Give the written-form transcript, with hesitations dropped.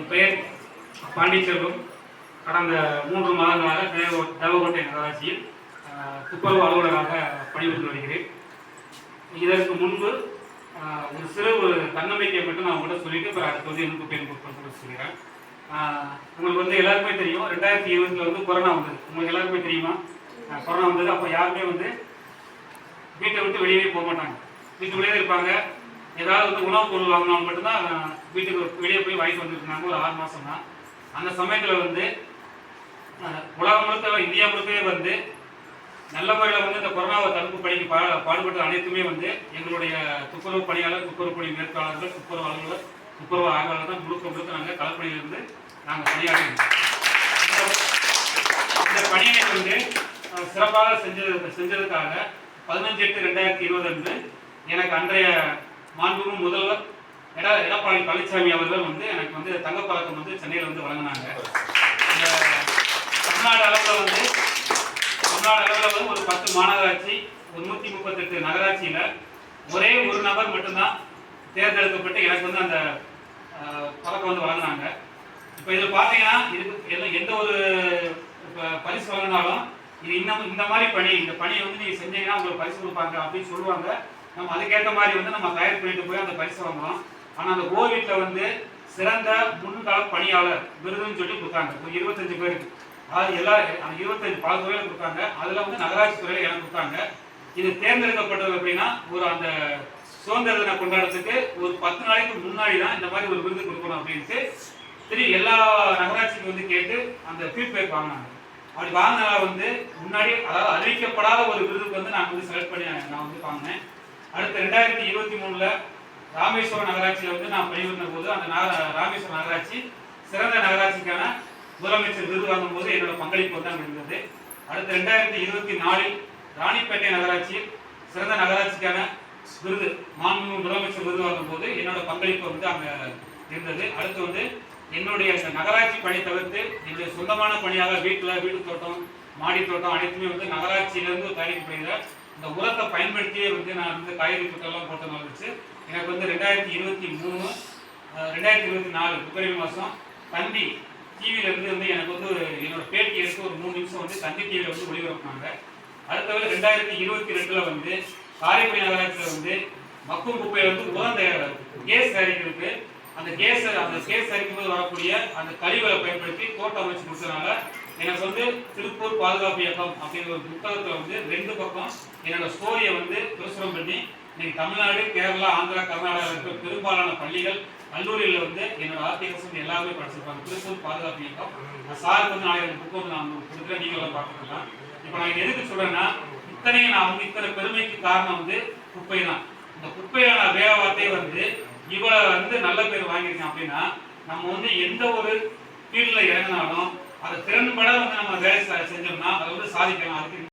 என் பெயர் பாண்டிச்செல்வம். கடந்த 3 மாதங்களாக தேவகோட்டை நகராட்சியில் துப்புரவு அலுவலராக பணிபுரிந்து வருகிறேன். இதற்கு முன்பு ஒரு சிறு தன்னம்பிக்கை மட்டும் நான் உங்கள்கிட்ட சொல்லிட்டு இப்போ அடுத்து வந்து எனக்கு பேர் சொல்லிக்கிறேன். உங்களுக்கு எல்லாருக்குமே தெரியும், 2020 கொரோனா வந்தது. உங்களுக்கு எல்லாருக்குமே தெரியுமா? கொரோனா வந்தது. அப்போ யாருமே வீட்டை விட்டு வெளியே போக மாட்டாங்க, வீட்டுக்குள்ளேயே இருப்பாங்க. ஏதாவது உணவு பொருள் வாங்கினாலும் மட்டும்தான் வீட்டுக்கு வெளியே போய் வாங்கிட்டு வந்துருந்தாங்க. ஒரு 6 மாதம் தான். அந்த சமயத்தில் உலகம் முழுக்க, இந்தியா முழுக்கவே நல்ல முறையில் இந்த கொரோனாவை தடுப்பு பணிக்கு பாடுபட்ட அனைத்துமே எங்களுடைய துப்புரவு பணியாளர், துப்புரவு பணி மேற்பாளர்கள், துப்புரவு அலுவலர், துப்புரவு ஆய்வாளர் தான் முழுக்க நாங்கள் களப்பணியிலிருந்து நாங்கள் பணியாற்றுவோம். இந்த பணியை சிறப்பாக செஞ்சதுக்காக 15/8/2020 அன்று எனக்கு அன்றைய மாண்புமிகு முதல்வர் எடப்பாடி பழனிசாமி அவர்கள் எனக்கு தங்கப்பதக்கம் சென்னையில் வழங்கினாங்க. தமிழ்நாடு அளவில் ஒரு 10 மாநகராட்சி, ஒரு 138 நகராட்சியில் ஒரே ஒரு நபர் மட்டும்தான் தேர்ந்தெடுக்கப்பட்டு எனக்கு அந்த பதக்கம் வழங்கினாங்க. இப்போ இதில் பார்த்தீங்கன்னா, இதுக்கு எந்த ஒரு பரிசு வழங்கினாலும் இது இந்த மாதிரி இந்த பணியை நீங்கள் செஞ்சீங்கன்னா உங்களுக்கு பரிசு கொடுப்பாங்க அப்படின்னு சொல்லுவாங்க. நம்ம அதுக்கேற்ற மாதிரி நம்ம தயார் பண்ணிட்டு போய் அந்த பரிசு வாங்கலாம். ஆனால் அந்த கோவிட்டில் சிறந்த முன்கள பணியாளர் விருதுன்னு சொல்லி கொடுத்தாங்க. ஒரு 25 பேருக்கு. அதாவது அந்த 25 பல துறையில் கொடுத்தாங்க. அதில் நகராட்சி துறையில் எனக்கு கொடுத்தாங்க. இது தேர்ந்தெடுக்கப்பட்டது அப்படின்னா அந்த சுதந்திர தின கொண்டாடத்துக்கு ஒரு 10 நாளைக்கு முன்னாடி தான் இந்த மாதிரி ஒரு விருது கொடுக்கணும் அப்படின்ட்டு எல்லா நகராட்சிக்கு கேட்டு அந்த ஃபீட்பேக் வாங்கினாங்க. அப்படி வாங்கினால முன்னாடி, அதாவது அறிவிக்கப்படாத ஒரு விருதுக்கு நான் செலக்ட் பண்ணி நான் வாங்கினேன். அடுத்த 2023 ராமேஸ்வரம் நகராட்சியில் நான் பணிபுரிந்த போது அந்த ராமேஸ்வரம் நகராட்சி சிறந்த நகராட்சிக்கான முதலமைச்சர் விருது வாங்கும் போது என்னோட பங்களிப்பு தான் இருந்தது. அடுத்த 2024 ராணிப்பேட்டை நகராட்சியில் சிறந்த நகராட்சிக்கான விருது மாண்புமிகு முதலமைச்சர் விருது வாங்கும் போது என்னோட பங்களிப்பு அங்கே இருந்தது. அடுத்து என்னுடைய நகராட்சி பணி தவிர்த்து என்னுடைய சொந்தமான பணியாக வீட்டு தோட்டம், மாடி தோட்டம் அனைத்துமே நகராட்சியிலிருந்து தயாரிக்கப்படுகிற இந்த உரத்தை பயன்படுத்தியே நான் காய்கறி தோட்டம்லாம் போட்டதுனால எனக்கு 2023 2024 பிப்ரவரி மாதம் தந்தி டிவியிலிருந்து எனக்கு என்னோட பேட்டி எடுத்து ஒரு 3 நிமிஷம் தந்தி டிவியில் ஒளிபரப்புனாங்க. அடுத்தவரை 2022 காரைக்குடி நகராட்சியில் மக்கும் குப்பையை உரம் கேஸ் தயாரிக்கிறதுக்கு அந்த கேஸ் தயாரிக்கும் போது வரக்கூடிய அந்த கழிவுகளை பயன்படுத்தி தோட்டம் அமைச்சு கொடுத்ததுனால எனக்கு திருப்பூர் பாதுகாப்பு இயக்கம் அப்படிங்கிற ஒரு புத்தகத்தில் 2 பக்கம் என்னோட ஸ்டோரியை பிரசுரம் பண்ணி இன்னைக்கு தமிழ்நாடு, கேரளா, ஆந்திரா, கர்நாடகாவில் இருக்கிற பெரும்பாலான பள்ளிகள், கல்லூரியில் என்னோட ஆர்டிகல்ஸ் எல்லாருமே படிச்சிருப்பாங்க. திருப்பூர் பாதுகாப்பு இயக்கம் சாருக்கு நாளைக்கு புத்தகம் நான் கொடுக்குறேன், நீங்களும் பார்த்துக்கலாம். இப்போ நான் எதுக்கு சொல்றேன்னா, இத்தனை பெருமைக்கு காரணம் குப்பை தான். இந்த குப்பையான வேகவார்த்தை இவ்வளவு நல்ல பேர் வாங்கியிருக்கேன் அப்படின்னா, நம்ம எந்த ஒரு ஃபீல்டில் இறங்கினாலும் அதை திறன்பட நம்ம வேலை செஞ்சோம்னா அதை சாதிக்கலாம். அதுக்கு